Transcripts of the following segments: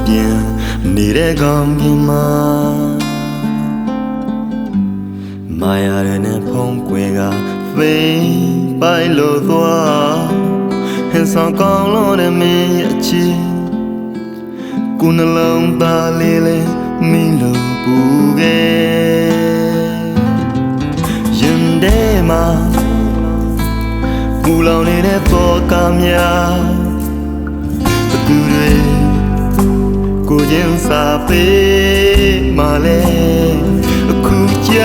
ပြင်နေတဲ့ကောင်းကင်မှာမာယာရနဲ့ဖုံးကွယ်ကဖိပိုင်လို့သွားဟန်ဆောင်ကောင်းလို့တဲ့မင်းရဲ့အချီကိုယ်နှလုံးသားလေးလေးမင်းလို့ပူခဲ့ရင်ထဲမှာပူလောင်နေတဲ့သောကများဘသူတွေကိုချင်းစာပေးမှလဲအခုကြ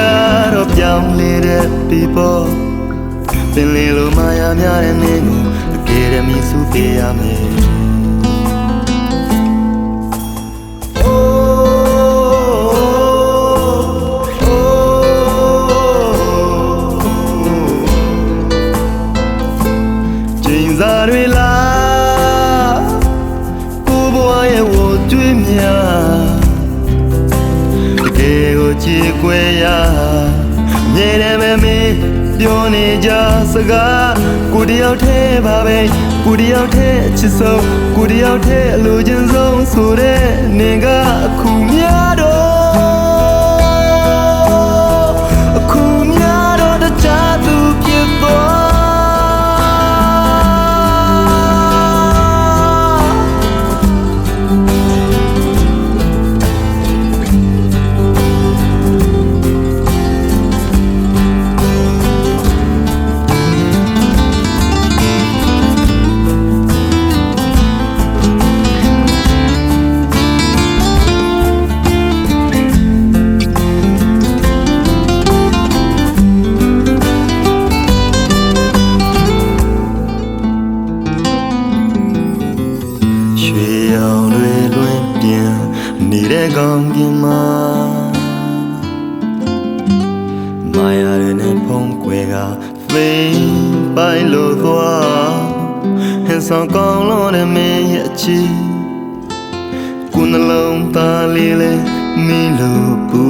တော့ပြောင်းလဲတဲ့ people ပင်လေလိုမာယာများတဲ့နေကိုအကယ်ဒမီစုပေးရမယ်တွေလားကိုဘွားရဲ့ဝတွေးများတကယ်ကိုကြည်ကွယ်ရမြဲတယ်မမင်းပြောနေကြစကားကိုတယောက်တည်းပါပဲကိုတယောက်တည်းအချစ်ဆုံးကိုတယောက်တည်းအလိုချင်ဆုံးဆိုတဲ့နေကအခုများတော့အခုများတော့တခြားသူဖြစ်သွားနေတဲ့ကောင်းကင်မှာမာယာရနဲ့ဖုံးကွယ်ကဖိပိုင်လို့သွားဟန်ဆောင်ကောင်းလို့တဲ့မင်းရဲ့အချီကိုယ်နှလုံးသားလေးလေးမင်းလို့ပူ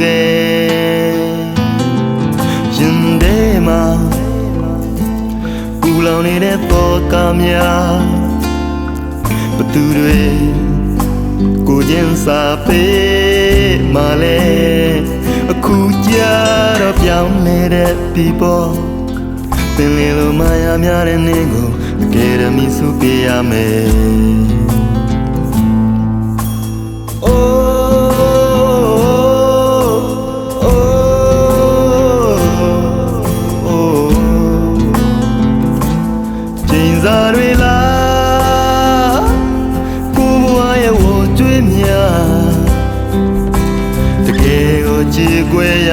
ခဲ့ရင်ထဲမှာပူလောင်နေတဲ့သောကများဘသူတွေကိုချင်းစာပေးမှလဲအခုကြတော့ပြောင်းလဲတဲ့ people ပင်လေလိုမာယာများတဲ့နေကိုအကယ်ဒမီစုပေးရမယ်တွေလားကိုဘွားရဲ့ဝတွေးများတကယ်ကိုကြည်ကွယ်ရ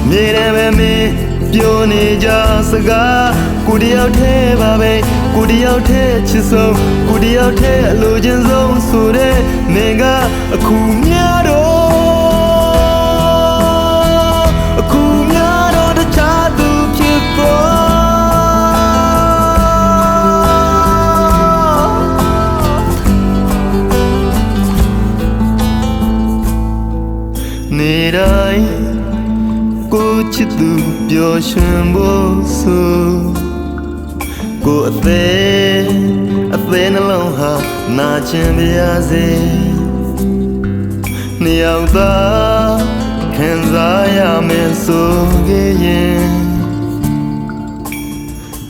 မြဲတယ်ပဲမင်းပြောနေကြစကားကိုတယောက်တည်းပါပဲကိုတယောက်တည်းချစ်ဆုံးကိုတယောက်တည်းအလိုချင်ဆုံးဆိုတဲ့နေကအခုများတော့အခုများတော့တခြားသူဖြစ်သွားနေတိုင်းကိုချစ်သူပျော်ရွှင်ဖို့ဆိုကိုအသေးနှလုံးဟာနာကျင်ပါစေနှစ်ယောက်သာခံစားရမယ်ဆိုခဲ့ရင်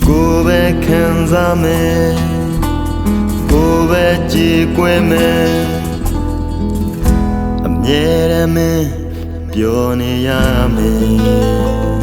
ကိုပဲခံစားမယ်ကိုပဲကြည်ကွယ်မယ်အမြဲတမ်းပြောနေရမယ်